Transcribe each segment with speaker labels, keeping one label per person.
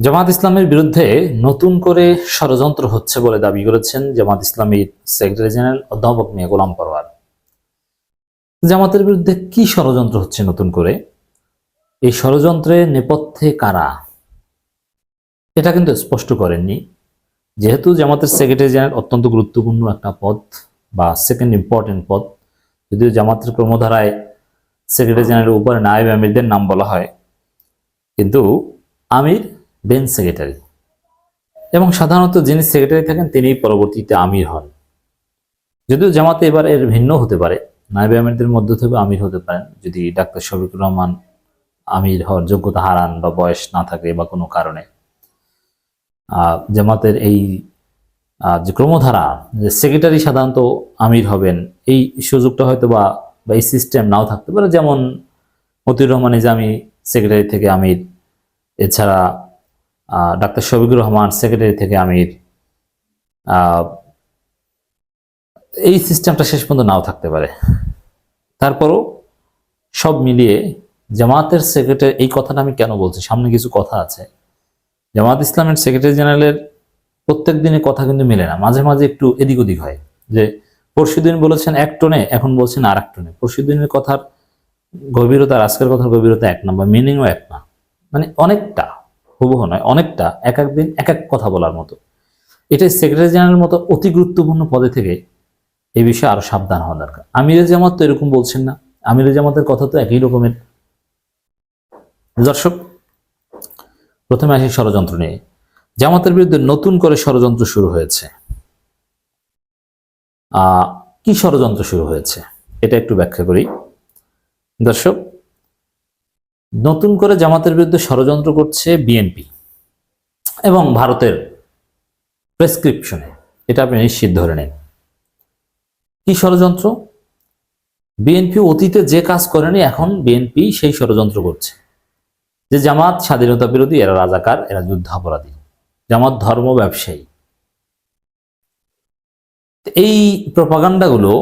Speaker 1: জামাত ইসলামের বিরুদ্ধে নতুন করে ষড়যন্ত্র হচ্ছে বলে দাবি করেছেন জামাত ইসলামীর সেক্রেটারি জেনারেল অধ্যাপক মিয়া গোলাম পরোয়ার। জামাতের বিরুদ্ধে কি ষড়যন্ত্র হচ্ছে নতুন করে, এই ষড়যন্ত্রের নেপথ্যে কারা, এটা কিন্তু স্পষ্ট করেননি। যেহেতু জামাতের সেক্রেটারি জেনারেল অত্যন্ত গুরুত্বপূর্ণ একটা পদ বা সেকেন্ড ইম্পর্টেন্ট পদ, যদিও জামাতের কর্মধারায় সেক্রেটারি জেনারেলের উপরে নায়েব আমিরদের নাম বলা হয়, কিন্তু আমির বেঞ্চ সেক্রেটারি এবং সাধারণত যিনি সেক্রেটারি থাকেন তিনি পরবর্তীতে আমির হন। যদিও জামাতে এবার এর ভিন্ন হতে পারে, নায়েব আমিরদের মধ্য থেকে আমির হতে পারেন যদি ডাক্তার শফিকুর রহমান আমির হওয়ার যোগ্যতা হারান বা বয়স না থাকে বা কোনো কারণে। জামাতের এই যে ক্রমধারা, যে সেক্রেটারি সাধারণত আমির হবেন, এই সুযোগটা হয়তো বা এই সিস্টেম নাও থাকতে পারে। যেমন মতিউর রহমান নিজামী সেক্রেটারি থেকে আমির, এছাড়া ডাক্তার শফিকুর রহমান সেক্রেটারি থেকে আমির, এই সিস্টেমটা শেষ পর্যন্ত নাও থাকতে পারে। তারপরও সব মিলিয়ে জামাতের সেক্রেটারি, এই কথাটা আমি কেন বলছি, সামনে কিছু কথা আছে। জামাত ইসলামের সেক্রেটারি জেনারেলের প্রত্যেক দিনের কথা কিন্তু মেলে না, মাঝে মাঝে একটু এদিক ওদিক হয়। যে পরশুদিন বলেছেন এক টোনে, এখন বলছেন আর এক টোনে। পরশুদিনের কথার গভীরতা আর আজকের কথার গভীরতা এক না, বা মিনিংও এক না, মানে অনেকটা হুবহু নয়, অনেকটা এক এক দিন এক এক কথা বলার মতো। এটাই সেক্রেটারি জেনারেলের মতো অতি গুরুত্বপূর্ণ পদে থেকে এই বিষয়ে আরো সাবধান হওয়া দরকার। আমিরে জামাত তো এরকম বলছেন না, আমিরে জামাতের কথা তো একই রকমের। দর্শক, প্রথমে আসি ষড়যন্ত্র নিয়ে। জামাতের বিরুদ্ধে নতুন করে ষড়যন্ত্র শুরু হয়েছে। কি ষড়যন্ত্র শুরু হয়েছে এটা একটু ব্যাখ্যা করি। দর্শক, নতুন করে জামাতের বিরুদ্ধে ষড়যন্ত্র করছে বিএনপি এবং ভারতের প্রেসক্রিপশনে, এটা আপনি নিশ্চিত ধরে নেন। কি ষড়যন্ত্র? বিএনপি অতীতে যে কাজ করেনি, এখন বিএনপি সেই ষড়যন্ত্র করছে যে জামাত স্বাধীনতা বিরোধী, এরা রাজাকার, এরা যুদ্ধাপরাধী, জামাত ধর্ম ব্যবসায়ী। এই প্রপাগান্ডাগুলো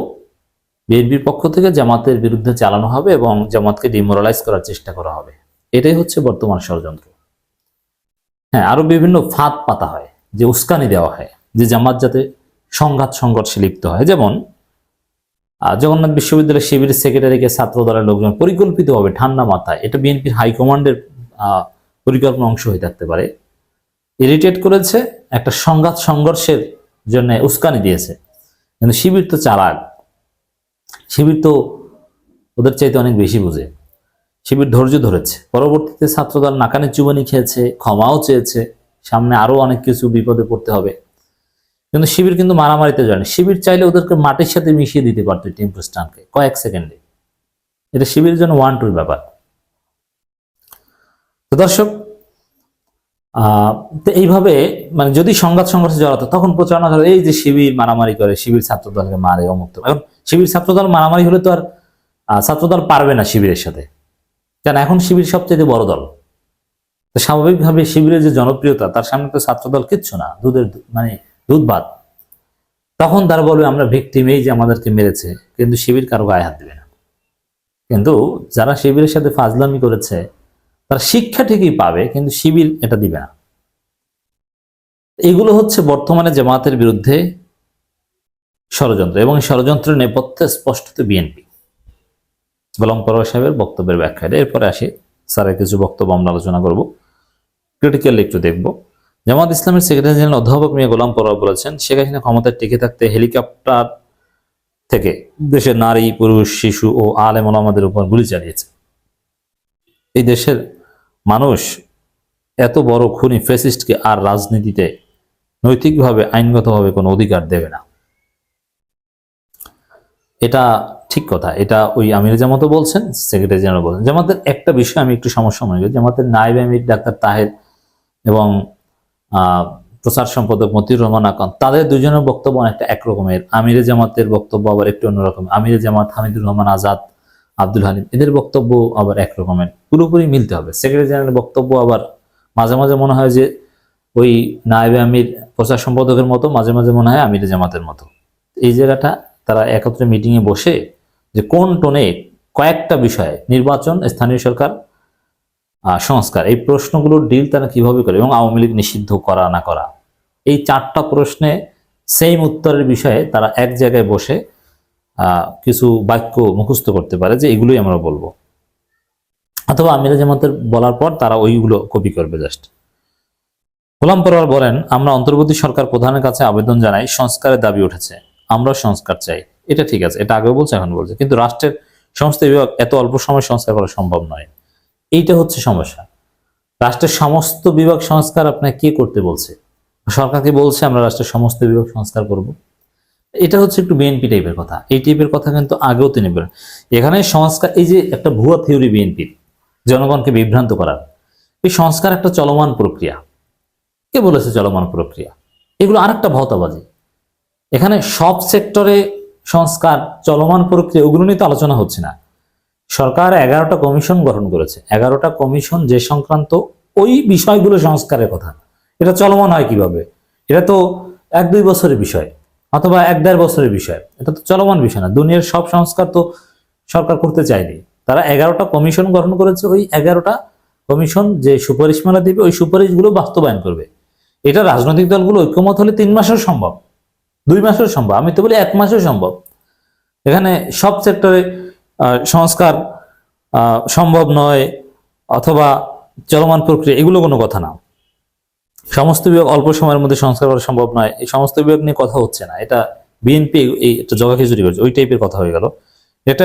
Speaker 1: বিএনপির পক্ষ থেকে জামাতের বিরুদ্ধে চালানো হবে এবং জামাতকে ডিমোরালাইজ করার চেষ্টা করা হবে। এটাই হচ্ছে বর্তমান ষড়যন্ত্র। হ্যাঁ, আরো বিভিন্ন ফাঁদ পাতা হয়, যে উস্কানি দেওয়া হয় যে জামাত যাতে সংঘাত সংঘর্ষে লিপ্ত হয়। যেমন জগন্নাথ বিশ্ববিদ্যালয়ের শিবিরের সেক্রেটারিকে ছাত্র দলের লোকজন পরিকল্পিতভাবে ঠান্ডা মাথায়, এটা বিএনপির হাইকমান্ডের পরিকল্পনা অংশ হয়ে থাকতে পারে, ইরিটেট করেছে, একটা সংঘাত সংঘর্ষের জন্য উস্কানি দিয়েছে। কিন্তু শিবির তো চালাক, শিবির তো ওদের চাইতে অনেক বেশি বুঝে। শিবির ধৈর্য ধরেছে, পরবর্তীতে ছাত্রদল নাকানে চুবানি খেয়েছে, ক্ষমাও চেয়েছে, সামনে আরো অনেক কিছু বিপদে পড়তে হবে। কিন্তু শিবির কিন্তু মারামারিতে যায়নি। শিবির চাইলে ওদেরকে মাটির সাথে মিশিয়ে দিতে পারতো টেম্পোস্টানকে কয়েক সেকেন্ডে। এটা শিবিরের জন্য ওয়ান টুর ব্যাপার। তো দর্শক, তো এইভাবে মানে যদি সংঘাত সংঘর্ষে জড়াতো, তখন প্রচারণা করে এই যে শিবির মারামারি করে, শিবির ছাত্রদলকে মারে, অমুক্ত। এখন শিবির ছাত্রদল মারামারি হলে তো আর ছাত্রদল পারবে না শিবিরের সাথে, কারণ এখন শিবির সবচেয়ে বড় দল। তো স্বাভাবিকভাবে শিবিরের যে জনপ্রিয়তা, তার সামনে তো ছাত্রদল কিচ্ছু না, মানে দুধ ভাত। তখন তারা বলবে আমরা ভিকটিম, এই যে আমাদেরকে মেরেছে, কিন্তু শিবির কারো গায়ে হাত দিবে না। কিন্তু যারা শিবিরের সাথে ফাজলামি করেছে তারা শিক্ষা ঠিকই পাবে, কিন্তু শিবির এটা দিবে না। এগুলো হচ্ছে বর্তমানে জামাতের বিরুদ্ধে ষড়যন্ত্র, এবং ষড়যন্ত্রের নেপথ্যে স্পষ্টত বিএনপি। গোলাম পরোয়ার সাহেবের বক্তব্যের ব্যাখ্যা। এরপরে আসি স্যারের কিছু বক্তব্য আমরা আলোচনা করব, ক্রিটিক্যালি একটু দেখব। জামাত ইসলামের সেক্রেটারি জেনারেল অধ্যাপক মিয়া গোলাম পরোয়ার বলেছেন, শেখ হাসিনা ক্ষমতায় টিকে থাকতে হেলিকপ্টার থেকে দেশের নারী, পুরুষ, শিশু ও আলেম ওলামাদের উপর গুলি চালিয়েছে। এই দেশের মানুষ এত বড় খুনি ফ্যাসিস্টকে আর রাজনীতিতে নৈতিকভাবে, আইনগতভাবে কোনো অধিকার দেবে না। এটা ঠিক কথা, এটা ওই আমির জামাতও বলছেন, সেক্রেটারি জেনারেল বলছেন। জামাতের একটা বিষয় আমি একটু সমস্যা মনে করি, জামাতের নায়েব আমির ডাক্তার তাহের এবং প্রচার সম্পাদক মতিউর রহমান আকান, তাদের দুজনের বক্তব্য অনেকটা একরকমের। আমিরে জামাতের বক্তব্য আবার একটু অন্যরকম। আমিরে জামাত হামিদুর রহমান আজাদ, আব্দুল হালিম, এদের বক্তব্য আবার একরকমের, পুরোপুরি মিলতে হবে। সেক্রেটারি জেনারেলের বক্তব্য আবার মাঝে মাঝে মনে হয় যে ওই নায়েবে আমির প্রচার সম্পাদকের মতো, মাঝে মাঝে মনে হয় আমিরে জামাতের মতো। এই জায়গাটা তারা একত্রে মিটিংয়ে বসে যে কোন টোনে কয়েকটা বিষয়ে, নির্বাচন, স্থানীয় সরকার, সংস্কার, এই প্রশ্নগুলোর ডিল তারা কিভাবে করে এবং আওয়ামী লীগ নিষিদ্ধ করা না করা, এই 4টা প্রশ্নে সেম উত্তরের বিষয়ে তারা এক জায়গায় বসে কিছু বাক্য মুখস্থ করতে পারে যে এগুলোই আমরা বলবো, অথবা আমিরা জামাতের বলার পর তারা ওইগুলো কপি করবে জাস্ট। গোলাম পরোয়ার বলেন, আমরা অন্তর্বর্তী সরকার প্রধানের কাছে আবেদন জানাই, সংস্কারের দাবি উঠেছে, আমরা সংস্কার চাই। এটা ঠিক আছে, এটা আগেও বলছে এখন বলছে, কিন্তু রাষ্ট্রের সমস্ত বিভাগ এত অল্প সময় সংস্কার করা সম্ভব নয়। এইটা হচ্ছে সমস্যা। রাষ্ট্রের সমস্ত বিভাগ সংস্কার আপনাকে কে করতে বলছে? সরকারকে বলছে আমরা রাষ্ট্রের সমস্ত বিভাগ সংস্কার করব। এটা হচ্ছে একটু বিএনপি টাইপের কথা। এই টাইপের কথা কিন্তু আগেও তিনি বলেন। এখানে সংস্কার, এই যে একটা ভুয়া থিওরি বিএনপির জনগণকে বিভ্রান্ত করার, এই সংস্কার একটা চলমান প্রক্রিয়া। কে বলেছে চলমান প্রক্রিয়া? এগুলো আরেকটা ভওতাবাজি। এখানে সব সেক্টরে সংস্কার চলমান প্রক্রিয়া, ওগুলো নিয়ে তো আলোচনা হচ্ছে না। সরকার 11টা কমিশন গঠন করেছে, 11টা কমিশন যে সংক্রান্ত ওই বিষয়গুলো সংস্কারের কথা। এটা চলমান হয় কিভাবে? এটা তো 1-2 বছরের বিষয়, অথবা 1-1.5 বছরের বিষয়। এটা তো চলমান বিষয় না। দুনিয়ার সব সংস্কার তো সরকার করতে চায়নি। তারা 11টা কমিশন গঠন করেছে, ওই 11টা কমিশন যে সুপারিশমালা দিবে ওই সুপারিশগুলো বাস্তবায়ন করবে। এটা রাজনৈতিক দলগুলো ঐক্যমত হলে 3 মাসেও সম্ভব, 2 মাসেও সম্ভব, আমি তো বলি 1 মাসেও সম্ভব। এখানে সব সেক্টরে সংস্কার সম্ভব নয় অথবা চলমান প্রক্রিয়া, এগুলো কোনো কথা না। সমস্ত বিভাগ অল্প সময়ের মধ্যে সংস্কার করা সম্ভব নয়, এই সমস্ত বিভাগ নিয়ে কথা হচ্ছে না। এটা বিএনপি এই একটা জগাখিচুড়ি করছে, ওই টাইপের কথা হয়ে গেল। এটা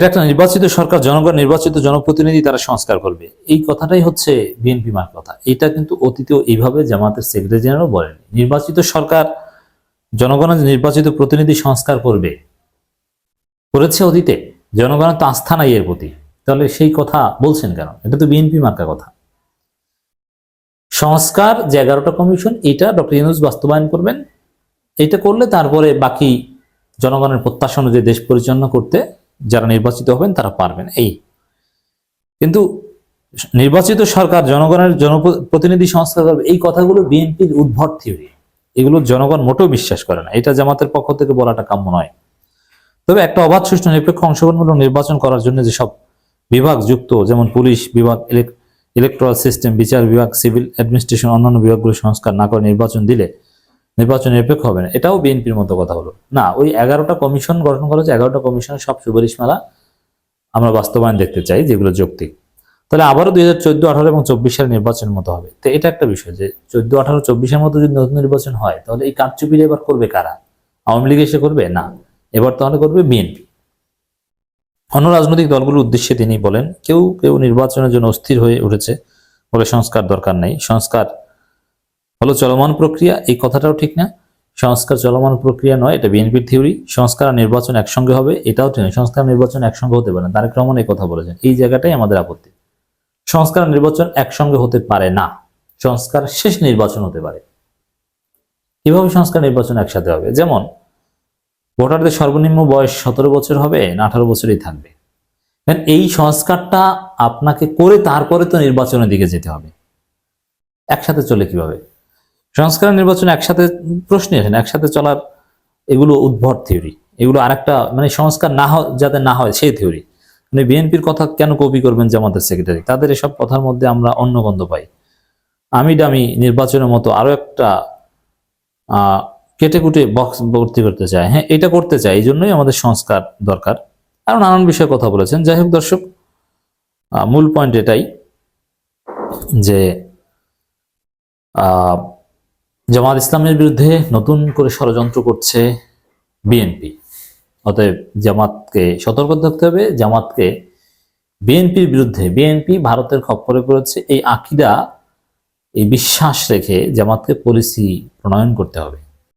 Speaker 1: একটা নির্বাচিত সরকার, জনগণ নির্বাচিত জনপ্রতিনিধি, তারা সংস্কার করবে, এই কথাটাই হচ্ছে বিএনপি মার কথা। এটা কিন্তু অতীতেও এইভাবে জামাতের সেক্রেটারি জেনারেল বলেন, নির্বাচিত সরকার, জনগণের নির্বাচিত প্রতিনিধি সংস্কার করবে, করেছে অতীতে। জনগণের তো আস্থা নাই এর প্রতি, তাহলে সেই কথা বলছেন কেন? এটা তো বিএনপি মার্কা কথা। সংস্কার যে 11টা কমিশন, এটা ডক্টর ইউনূস বাস্তবায়ন করবেন। এটা করলে তারপরে বাকি জনগণের প্রত্যাশা অনুযায়ী দেশ পরিচালনা করতে যারা নির্বাচিত হবেন তারা পারবেন। এই কিন্তু নির্বাচিত সরকার জনগণের জনপ্রতিনিধি সংস্কার করবে, এই কথাগুলো বিএনপির উদ্ভট থিওরি। এগুলো জনগণ মোটেও বিশ্বাস করে না। এটা জামাতের পক্ষ থেকে বলাটা কাম্য নয়। তবে একটা অবাধ, সুষ্ঠু, নিরপেক্ষ, অংশগ্রহণমূলক নির্বাচন করার জন্য যেসব বিভাগ যুক্ত, যেমন পুলিশ বিভাগ, ইলেকট্রাল সিস্টেম, বিচার বিভাগ, সিভিল অ্যাডমিনিস্ট্রেশন, অন্যান্য বিভাগগুলো সংস্কার না করে নির্বাচন দিলে নির্বাচন নিরপেক্ষ হবে না, এটাও বিএনপির মতো কথা হলো না। ওই 11টা কমিশন গঠন করা হচ্ছে, 11টা কমিশনের সব সুপারিশমালা আমরা বাস্তবায়ন দেখতে চাই, যেগুলো যৌক্তিক। তাহলে আবারও 2014, 18 এবং 24 সালে নির্বাচনের মতো হবে। তো এটা একটা বিষয় যে 14, 18, 24-এর মতো যদি নতুন নির্বাচন হয়, তাহলে এই কারচুপিটা এবার করবে কারা? আওয়ামী লীগ এসে করবে না, এবার তাহলে করবে বিএনপি। অন্য রাজনৈতিক দলগুলোর উদ্দেশ্যে তিনি বলেন, কেউ কেউ নির্বাচনের জন্য অস্থির হয়ে উঠেছে বলে সংস্কার দরকার নেই। সংস্কার হলো চলমান প্রক্রিয়া, এই কথাটাও ঠিক না। সংস্কার চলমান প্রক্রিয়া নয়, এটা বিএনপির থিওরি। সংস্কার আর নির্বাচন একসঙ্গে হবে, এটাও ঠিক নয়। সংস্কার নির্বাচন একসঙ্গে হতে পারে না, তারেক রহমান এই কথা বলেছেন। এই জায়গাটাই আমাদের আপত্তি। সংস্কার নির্বাচন একসঙ্গে হতে পারে না, সংস্কার শেষ নির্বাচন হতে পারে। কিভাবে সংস্কার নির্বাচন একসাথে হবে? যেমন ভোটারদের সর্বনিম্ন বয়স 17 বছর হবে না 18 বছরই থাকবে। এই সংস্কারটা আপনাকে করে তারপরে তো নির্বাচনের দিকে যেতে হবে। একসাথে চলে কিভাবে? সংস্কার নির্বাচন একসাথে প্রশ্নই আসে না, একসাথে চলার এগুলো উদ্ভট থিওরি। এগুলো আরেকটা মানে সংস্কার না যাতে না হয় সেই থিওরি। মানে বিএনপির কথা কেন কপি করবেন জামাতের সেক্রেটারি? তাদের এসব কথার মধ্যে আমরা অন্য গন্ধ পাই। আমি ডামি নির্বাচনের মতো আরো একটা কেটে কুটে বক্স ভর্তি করতে চায়। হ্যাঁ, এটা করতে চায়, এই জন্যই আমাদের সংস্কার দরকার। আরো নানান বিষয়ে কথা বলেছেন। যাই হোক দর্শক, মূল পয়েন্ট এটাই যে জামাত ইসলামের বিরুদ্ধে নতুন করে ষড়যন্ত্র করছে বিএনপি। অতএব জামাতকে সতর্ক থাকতে হবে। জামাতকে বিএনপির বিরুদ্ধে, বিএনপি ভারতের খপ্পরে পড়েছে, এই আকীদা, এই বিশ্বাস রেখে জামাতকে পলিসি প্রণয়ন করতে হবে।